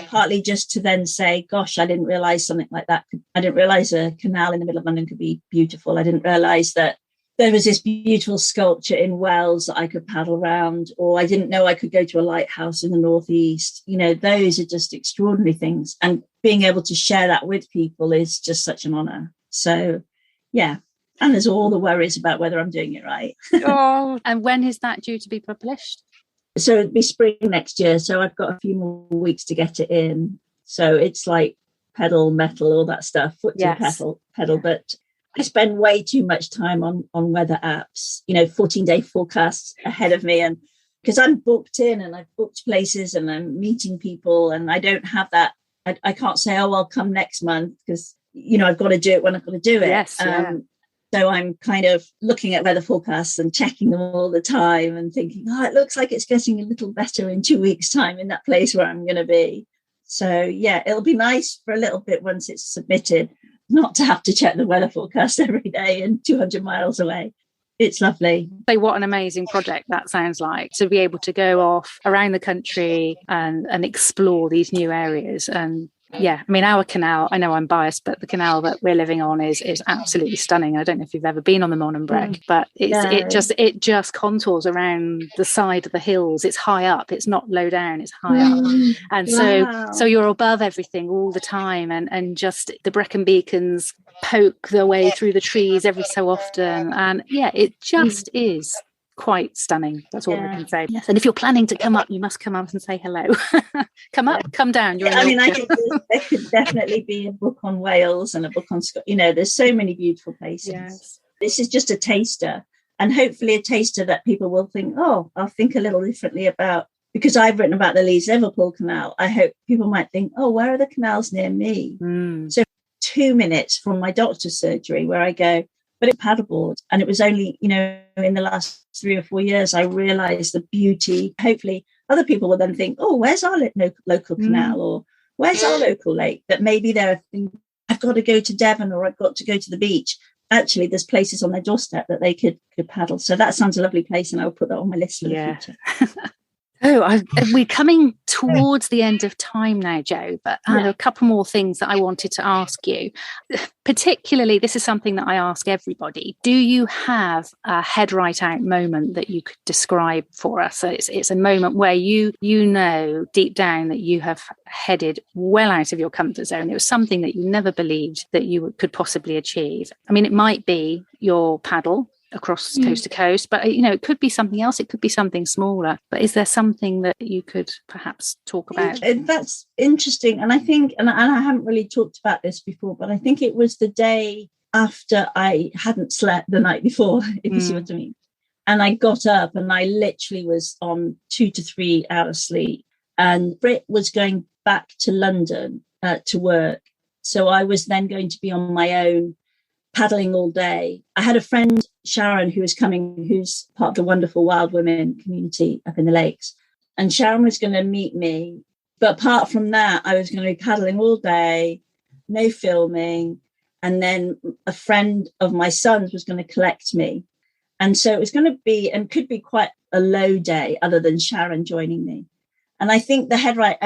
partly just to then say, gosh, I didn't realize something like that. I didn't realize a canal in the middle of London could be beautiful. I didn't realize that there was this beautiful sculpture in Wells that I could paddle around, or I didn't know I could go to a lighthouse in the northeast. Those are just extraordinary things. And being able to share that with people is just such an honor. So, yeah. And there's all the worries about whether I'm doing it right. And when is that due to be published? So it'll be spring next year. So I've got a few more weeks to get it in. So it's like pedal, metal, all that stuff, foot to pedal. But I spend way too much time on weather apps, 14-day forecasts ahead of me. And because I'm booked in and I've booked places and I'm meeting people, and I don't have that. I can't say, I'll come next month, because, I've got to do it when I've got to do it. Yes, So I'm kind of looking at weather forecasts and checking them all the time and thinking, it looks like it's getting a little better in 2 weeks' time in that place where I'm going to be. So, yeah, it'll be nice for a little bit once it's submitted, not to have to check the weather forecast every day and 200 miles away. It's lovely. So what an amazing project that sounds like, to be able to go off around the country and explore these new areas. And yeah, I mean, our canal, I know I'm biased, but the canal that we're living on is absolutely stunning. I don't know if you've ever been on the Monenbreg, but it just contours around the side of the hills. It's high up. It's not low down. It's high up. And so you're above everything all the time. And just the Brecon beacons poke their way through the trees every so often. And yeah, it just is quite stunning. That's all I can say. Yes, and if you're planning to come up, you must come up and say hello. Come up, come down. I think there could definitely be a book on Wales and a book on Scotland. There's so many beautiful places. Yes. This is just a taster, and hopefully a taster that people will think, oh, I'll think a little differently about, because I've written about the Leeds-Liverpool canal. I hope people might think, oh, where are the canals near me? So 2 minutes from my doctor's surgery where I go, but it's paddleboard. And it was only, in the last 3 or 4 years, I realized the beauty. Hopefully other people will then think, oh, where's our local canal, or where's our local lake? That maybe they're thinking, I've got to go to Devon, or I've got to go to the beach. Actually, there's places on their doorstep that they could paddle. So that sounds a lovely place, and I'll put that on my list for the future. We're coming towards the end of time now, Jo, but I have a couple more things that I wanted to ask you. Particularly, this is something that I ask everybody. Do you have a head right out moment that you could describe for us? So it's a moment where you know deep down that you have headed well out of your comfort zone. It was something that you never believed that you could possibly achieve. I mean, it might be your paddle across coast to coast, but it could be something else. It could be something smaller. But is there something that you could perhaps talk about? That's interesting. And I think, and I haven't really talked about this before, but I think it was the day after I hadn't slept the night before, if you see what I mean. And I got up and I literally was on 2 to 3 hours sleep. And Britt was going back to London to work. So I was then going to be on my own, paddling all day. I had a friend, Sharon, who was coming, who's part of the wonderful Wild Women community up in the lakes. And Sharon was going to meet me. But apart from that, I was going to be paddling all day, no filming. And then a friend of my son's was going to collect me. And so it was going to be, and could be, quite a low day other than Sharon joining me. And I think the head right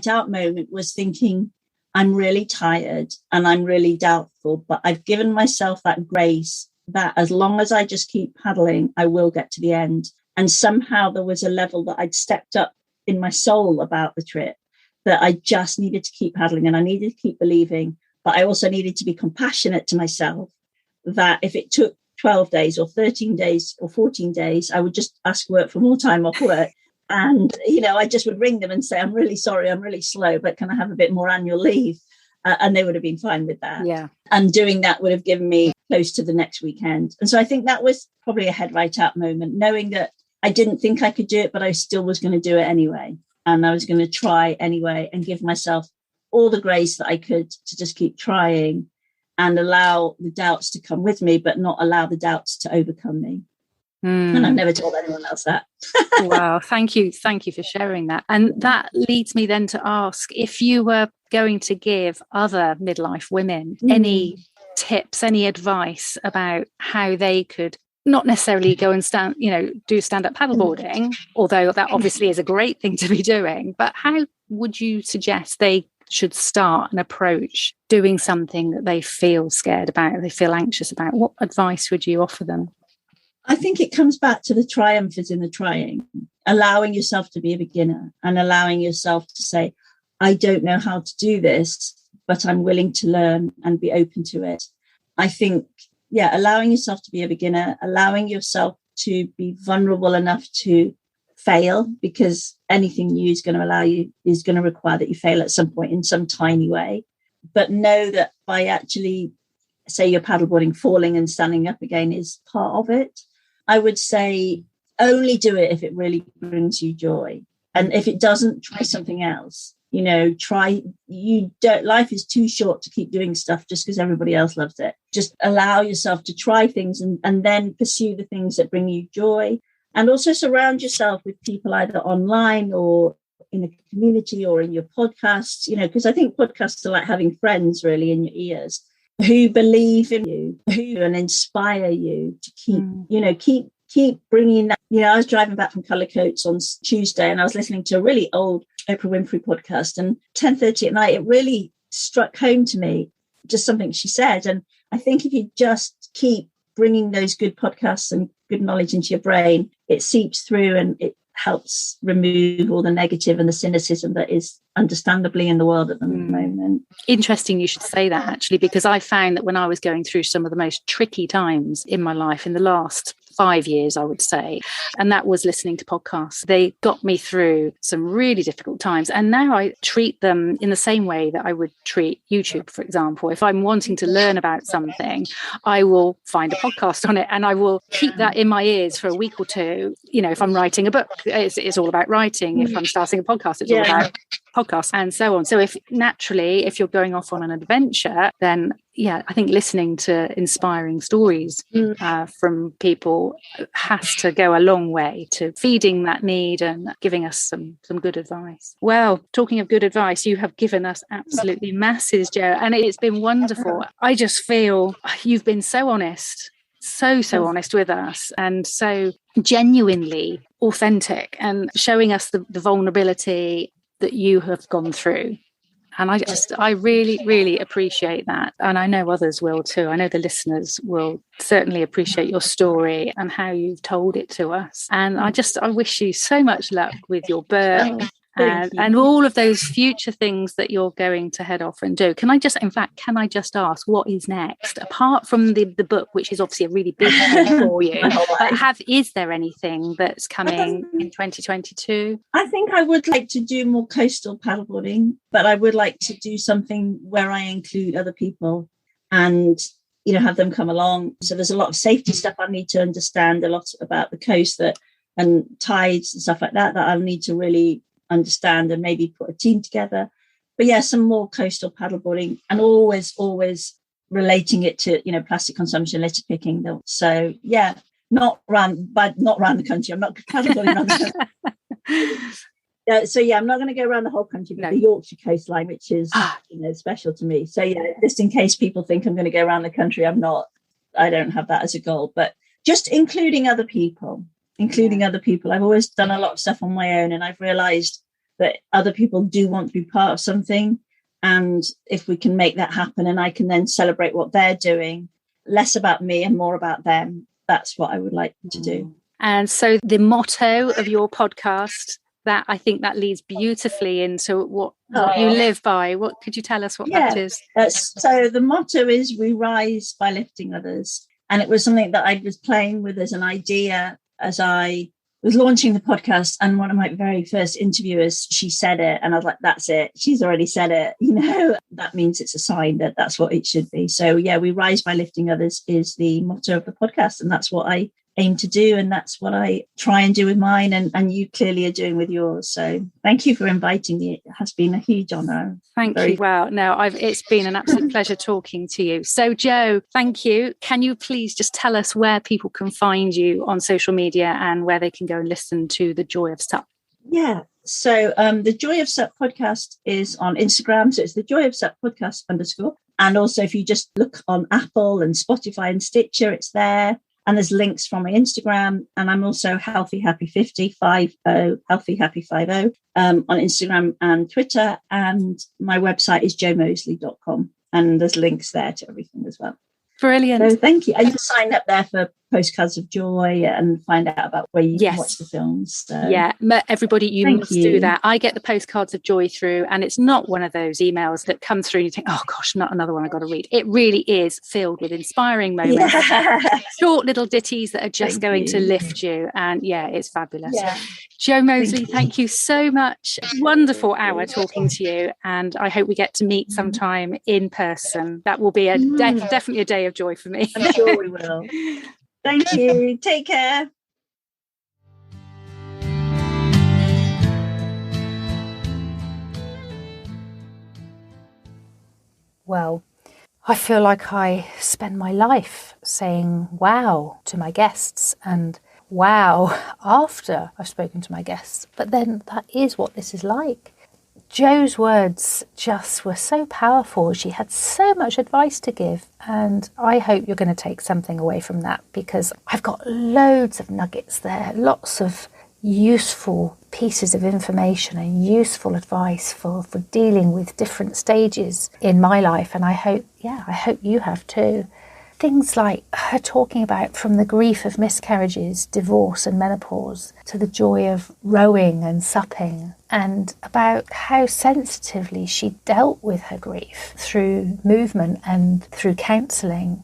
out moment was thinking, I'm really tired and I'm really doubtful, but I've given myself that grace that as long as I just keep paddling, I will get to the end. And somehow there was a level that I'd stepped up in my soul about the trip, that I just needed to keep paddling and I needed to keep believing. But I also needed to be compassionate to myself, that if it took 12 days or 13 days or 14 days, I would just ask work for more time off work. And, I just would ring them and say, I'm really sorry, I'm really slow, but can I have a bit more annual leave? And they would have been fine with that. Yeah. And doing that would have given me close to the next weekend. And so I think that was probably a head right out moment, knowing that I didn't think I could do it, but I still was going to do it anyway. And I was going to try anyway and give myself all the grace that I could to just keep trying and allow the doubts to come with me, but not allow the doubts to overcome me. And I've never told anyone else that. Wow. Thank you for sharing that. And that leads me then to ask, if you were going to give other midlife women any tips, any advice about how they could not necessarily go and do stand-up paddleboarding, although that obviously is a great thing to be doing, but how would you suggest they should start and approach doing something that they feel scared about, they feel anxious about? What advice would you offer them? I think it comes back to the triumph is in the trying, allowing yourself to be a beginner and allowing yourself to say, I don't know how to do this, but I'm willing to learn and be open to it. I think, allowing yourself to be a beginner, allowing yourself to be vulnerable enough to fail, because anything new is going to require that you fail at some point in some tiny way. But know that by actually, say you're paddleboarding, falling and standing up again is part of it. I would say only do it if it really brings you joy. And if it doesn't, try something else. Life is too short to keep doing stuff just because everybody else loves it. Just allow yourself to try things and then pursue the things that bring you joy. And also surround yourself with people either online or in a community or in your podcasts, because I think podcasts are like having friends really in your ears, who believe in you, who and inspire you to keep bringing that. I was driving back from Cullercoats on Tuesday and I was listening to a really old Oprah Winfrey podcast, and 10:30 at night, it really struck home to me, just something she said. And I think if you just keep bringing those good podcasts and good knowledge into your brain, it seeps through and it helps remove all the negative and the cynicism that is understandably in the world at the moment. Interesting you should say that, actually, because I found that when I was going through some of the most tricky times in my life in the last 5 years, I would say. And that was listening to podcasts. They got me through some really difficult times. And now I treat them in the same way that I would treat YouTube, for example. If I'm wanting to learn about something, I will find a podcast on it and I will keep that in my ears for a week or two. You know, if I'm writing a book, it's all about writing. If I'm starting a podcast, it's all about podcasts and so on. So if you're going off on an adventure, then I think listening to inspiring stories from people has to go a long way to feeding that need and giving us some good advice. Well, talking of good advice, you have given us absolutely masses, Jo, and it's been wonderful. I just feel you've been so honest, so honest with us, and so genuinely authentic, and showing us the vulnerability that you have gone through. And I really, really appreciate that. And I know others will too. I know the listeners will certainly appreciate your story and how you've told it to us. And I wish you so much luck with your book and all of those future things that you're going to head off and do. Can I just ask what is next? Apart from the book, which is obviously a really big thing for you, is there anything that's coming in 2022? I think I would like to do more coastal paddleboarding, but I would like to do something where I include other people and, you know, have them come along. So there's a lot of safety stuff I need to understand, a lot about the coast and tides and stuff like that I'll need to really understand and maybe put a team together. But some more coastal paddleboarding, and always relating it to, you know, plastic consumption, litter picking. So not around the country. I'm not paddleboarding around the country. I'm not going to go around the whole country, but the Yorkshire coastline, which is special to me. So just in case people think I'm going to go around the country, I'm not. I don't have that as a goal, but just including other people. I've always done a lot of stuff on my own, and I've realized that other people do want to be part of something. And if we can make that happen, and I can then celebrate what they're doing, less about me and more about them, that's what I would like to do. And so the motto of your podcast, that I think that leads beautifully into what you live by. What could you tell us what that is? So the motto is, we rise by lifting others. And it was something that I was playing with as an idea as I was launching the podcast, and one of my very first interviewers, she said it, and I was like, that's it. She's already said it. You know, that means it's a sign that that's what it should be. So we rise by lifting others is the motto of the podcast, and that's what I aim to do, and that's what I try and do with mine, and you clearly are doing with yours. So thank you for inviting me. It has been a huge honour. Thank you. Well, no, it's been an absolute pleasure talking to you. So Jo, thank you. Can you please just tell us where people can find you on social media and where they can go and listen to The Joy of Sup? So the Joy of Sup podcast is on Instagram, so it's The Joy of Sup podcast _. And also if you just look on Apple and Spotify and Stitcher, it's there. And there's links from my Instagram, and I'm also Healthy Happy 50 Healthy Happy 50 on Instagram and Twitter. And my website is jomoseley.com, and there's links there to everything as well. Brilliant. So thank you. And you can sign up there for Postcards of Joy and find out about where you can watch the films. So. Everybody, you must do that. I get the Postcards of Joy through, and it's not one of those emails that come through and you think, oh gosh, not another one I got to read. It really is filled with inspiring moments, short little ditties that are just going to lift you. And it's fabulous. Jo Moseley, thank you so much. Wonderful hour talking to you, and I hope we get to meet sometime in person. That will be definitely a day of joy for me. I'm sure we will. Thank you. Take care. Well, I feel like I spend my life saying wow to my guests and wow after I've spoken to my guests. But then that is what this is like. Jo's words just were so powerful. She had so much advice to give, and I hope you're going to take something away from that, because I've got loads of nuggets there, lots of useful pieces of information and useful advice for dealing with different stages in my life, and I hope you have too. Things like her talking about from the grief of miscarriages, divorce and menopause to the joy of rowing and supping, and about how sensitively she dealt with her grief through movement and through counselling,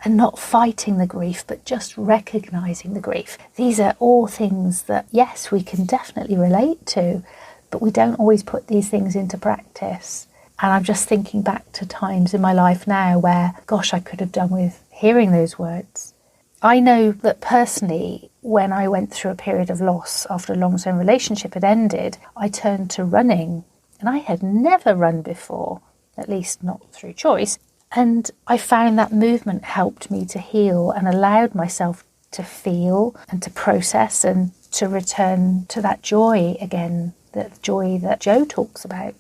and not fighting the grief, but just recognizing the grief. These are all things that, yes, we can definitely relate to, but we don't always put these things into practice. And I'm just thinking back to times in my life now where, gosh, I could have done with hearing those words. I know that personally, when I went through a period of loss after a long-term relationship had ended, I turned to running. And I had never run before, at least not through choice. And I found that movement helped me to heal and allowed myself to feel and to process and to return to that joy again, that joy that Joe talks about.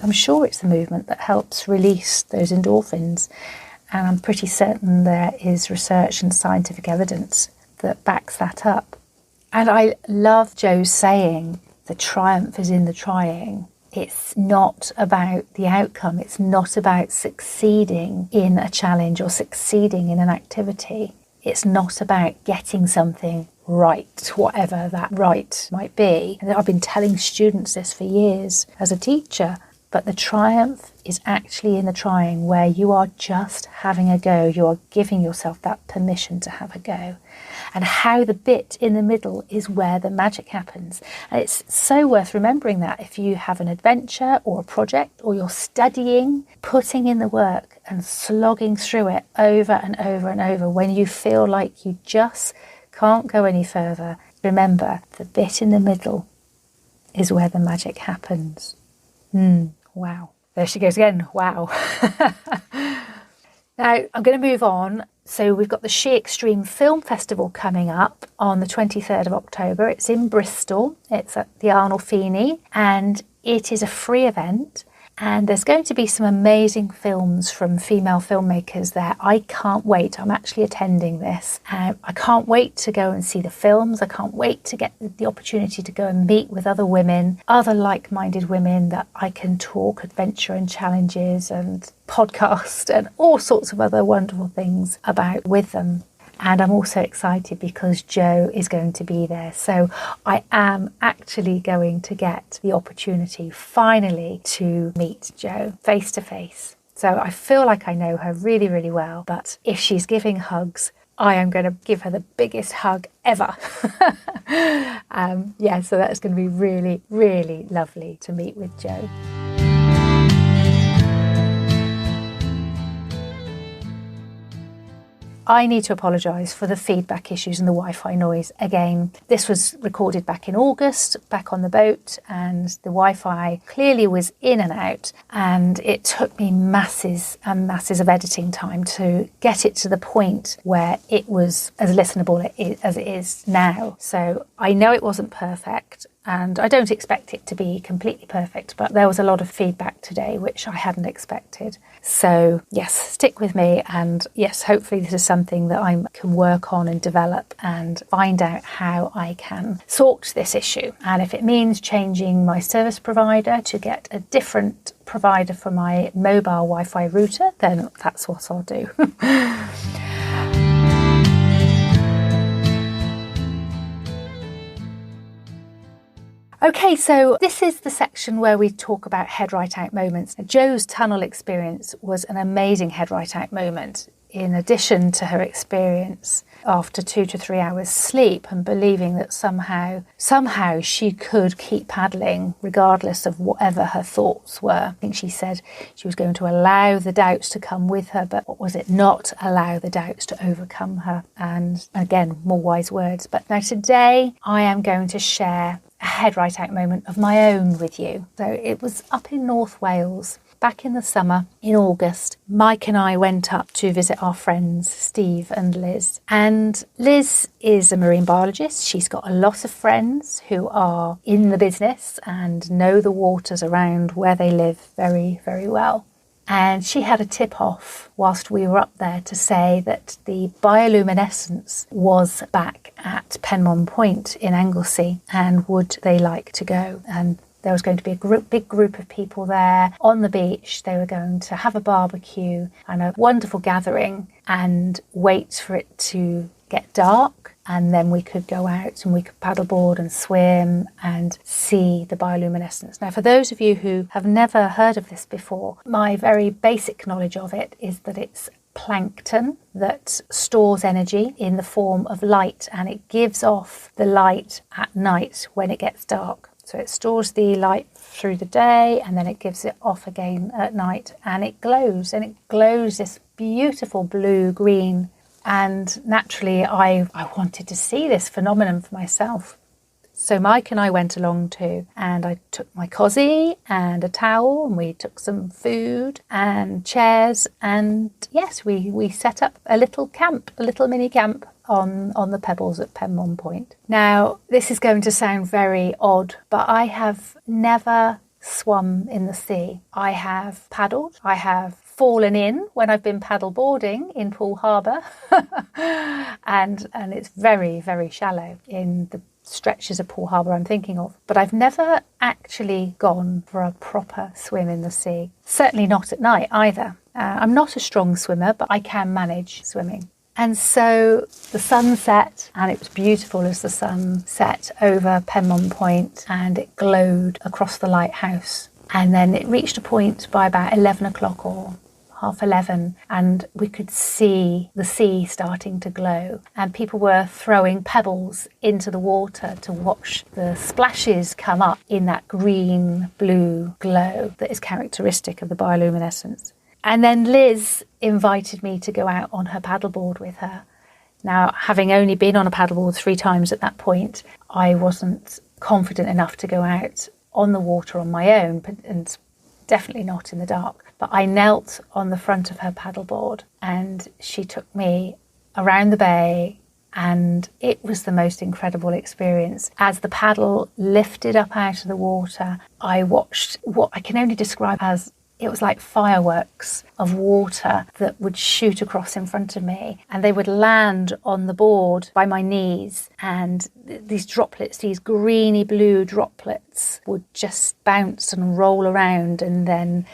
I'm sure it's the movement that helps release those endorphins. And I'm pretty certain there is research and scientific evidence that backs that up. And I love Joe's saying, the triumph is in the trying. It's not about the outcome. It's not about succeeding in a challenge or succeeding in an activity. It's not about getting something right, whatever that right might be. And I've been telling students this for years as a teacher, but the triumph is actually in the trying, where you are just having a go. You are giving yourself that permission to have a go. And how the bit in the middle is where the magic happens. And it's so worth remembering that if you have an adventure or a project or you're studying, putting in the work and slogging through it over and over and over, when you feel like you just can't go any further, remember the bit in the middle is where the magic happens. Wow. There she goes again. Wow. Now, I'm going to move on. So we've got the She Extreme Film Festival coming up on the 23rd of October. It's in Bristol. It's at the Arnolfini, and it is a free event. And there's going to be some amazing films from female filmmakers there. I can't wait. I'm actually attending this. I can't wait to go and see the films. I can't wait to get the opportunity to go and meet with other women, other like-minded women that I can talk adventure and challenges and podcast and all sorts of other wonderful things about with them. And I'm also excited because Joe is going to be there. So I am actually going to get the opportunity finally to meet Joe face to face. So I feel like I know her really, really well. But if she's giving hugs, I am going to give her the biggest hug ever. So that's going to be really, really lovely to meet with Joe. I need to apologise for the feedback issues and the Wi-Fi noise. Again, this was recorded back in August, back on the boat, and the Wi-Fi clearly was in and out, and it took me masses and masses of editing time to get it to the point where it was as listenable as it is now. So I know it wasn't perfect, and I don't expect it to be completely perfect, but there was a lot of feedback today which I hadn't expected. So yes, stick with me, and yes, hopefully this is something that I can work on and develop and find out how I can sort this issue. And if it means changing my service provider to get a different provider for my mobile Wi-Fi router, then that's what I'll do. Okay, so this is the section where we talk about head right out moments. Joe's tunnel experience was an amazing head right out moment. In addition to her experience after 2 to 3 hours sleep and believing that somehow she could keep paddling regardless of whatever her thoughts were. I think she said she was going to allow the doubts to come with her, but what was it? Not allow the doubts to overcome her. And again, more wise words. But now today I am going to share a head right out moment of my own with you. So it was up in North Wales back in the summer in August. Mike and I went up to visit our friends Steve and Liz. And Liz is a marine biologist. She's got a lot of friends who are in the business and know the waters around where they live very, very well. And she had a tip off whilst we were up there to say that the bioluminescence was back at Penmon Point in Anglesey, and would they like to go? And there was going to be a big group of people there on the beach. They were going to have a barbecue and a wonderful gathering and wait for it to get dark, and then we could go out and we could paddleboard and swim and see the bioluminescence. Now, for those of you who have never heard of this before, my very basic knowledge of it is that it's plankton that stores energy in the form of light, and it gives off the light at night when it gets dark. So it stores the light through the day and then it gives it off again at night, and it glows this beautiful blue-green. And naturally, I wanted to see this phenomenon for myself. So Mike and I went along too, and I took my cosy and a towel, and we took some food and chairs, and yes, we set up a little mini camp on the pebbles at Penmon Point. Now, this is going to sound very odd, but I have never swum in the sea. I have paddled, I have fallen in when I've been paddleboarding in Poole Harbour, and it's very, very shallow in the stretches of Poole Harbour I'm thinking of, but I've never actually gone for a proper swim in the sea, certainly not at night either. I'm not a strong swimmer, but I can manage swimming. And so the sun set, and it was beautiful as the sun set over Penmon Point, and it glowed across the lighthouse. And then it reached a point by about 11 o'clock or 11:30, and we could see the sea starting to glow, and people were throwing pebbles into the water to watch the splashes come up in that green blue glow that is characteristic of the bioluminescence. And then Liz invited me to go out on her paddleboard with her. Now, having only been on a paddleboard 3 times at that point, I wasn't confident enough to go out on the water on my own, and definitely not in the dark. But I knelt on the front of her paddleboard, and she took me around the bay, and it was the most incredible experience. As the paddle lifted up out of the water, I watched what I can only describe as, it was like fireworks of water that would shoot across in front of me, and they would land on the board by my knees, and these droplets, these greeny blue droplets, would just bounce and roll around and then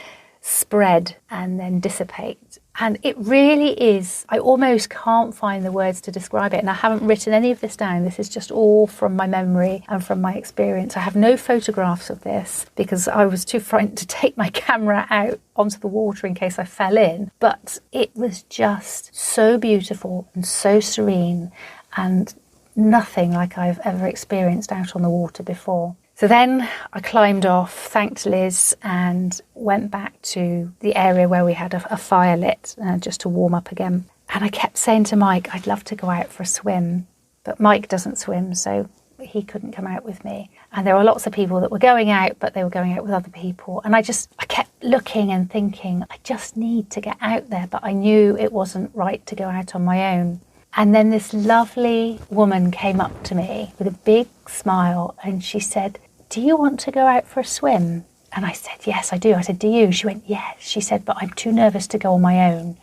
spread and then dissipate. And it really is, I almost can't find the words to describe it, and I haven't written any of this down. This is just all from my memory and from my experience. I have no photographs of this because I was too frightened to take my camera out onto the water in case I fell in, but it was just so beautiful and so serene, and nothing like I've ever experienced out on the water before. So then I climbed off, thanked Liz, and went back to the area where we had a fire lit just to warm up again. And I kept saying to Mike, I'd love to go out for a swim, but Mike doesn't swim, so he couldn't come out with me. And there were lots of people that were going out, but they were going out with other people. And I kept looking and thinking, I just need to get out there, but I knew it wasn't right to go out on my own. And then this lovely woman came up to me with a big smile, and she said, do you want to go out for a swim? And I said, yes, I do. I said, do you? She went, yes. She said, but I'm too nervous to go on my own.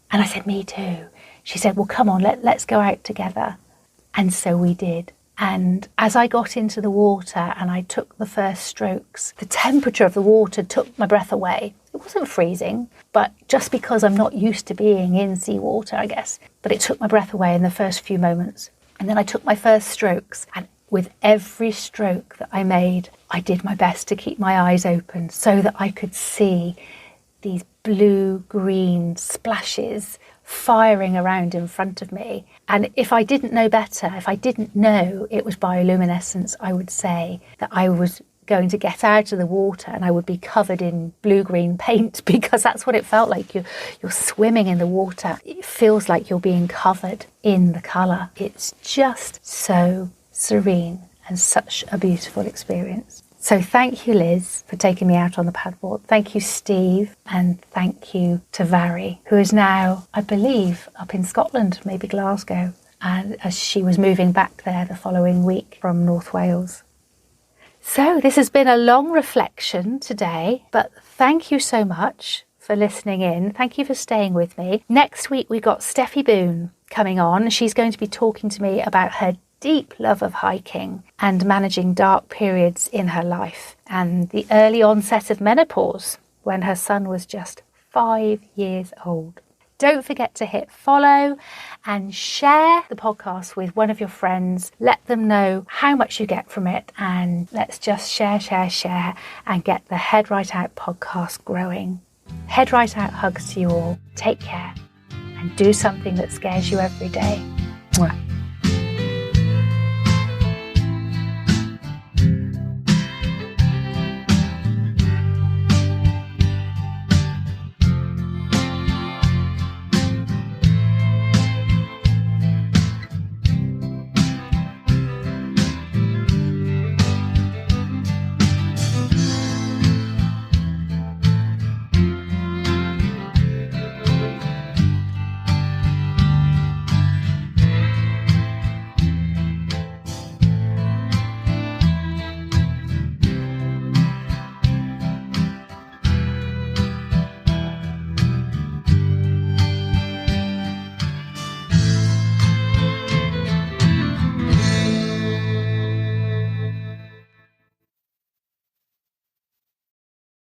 And I said, me too. She said, well, come on, let's go out together. And so we did. And as I got into the water and I took the first strokes, the temperature of the water took my breath away. It wasn't freezing, but just because I'm not used to being in seawater, I guess. But it took my breath away in the first few moments. And then I took my first strokes, and with every stroke that I made, I did my best to keep my eyes open so that I could see these blue-green splashes firing around in front of me. And if I didn't know better, if I didn't know it was bioluminescence, I would say that I was going to get out of the water and I would be covered in blue-green paint, because that's what it felt like. You're swimming in the water. It feels like you're being covered in the colour. It's just so serene and such a beautiful experience. So thank you, Liz, for taking me out on the paddleboard. Thank you, Steve, and thank you to Vary, who is now, I believe, up in Scotland, maybe Glasgow, and as she was moving back there the following week from North Wales. So this has been a long reflection today, but thank you so much for listening in. Thank you for staying with me. Next week, we've got Steffi Boone coming on. She's going to be talking to me about her deep love of hiking and managing dark periods in her life, and the early onset of menopause when her son was just 5 years old. Don't forget to hit follow and share the podcast with one of your friends. Let them know how much you get from it, and let's just share and get the Head Right Out podcast growing. Head Right Out hugs to you all. Take care. and do something that scares you every day. Well,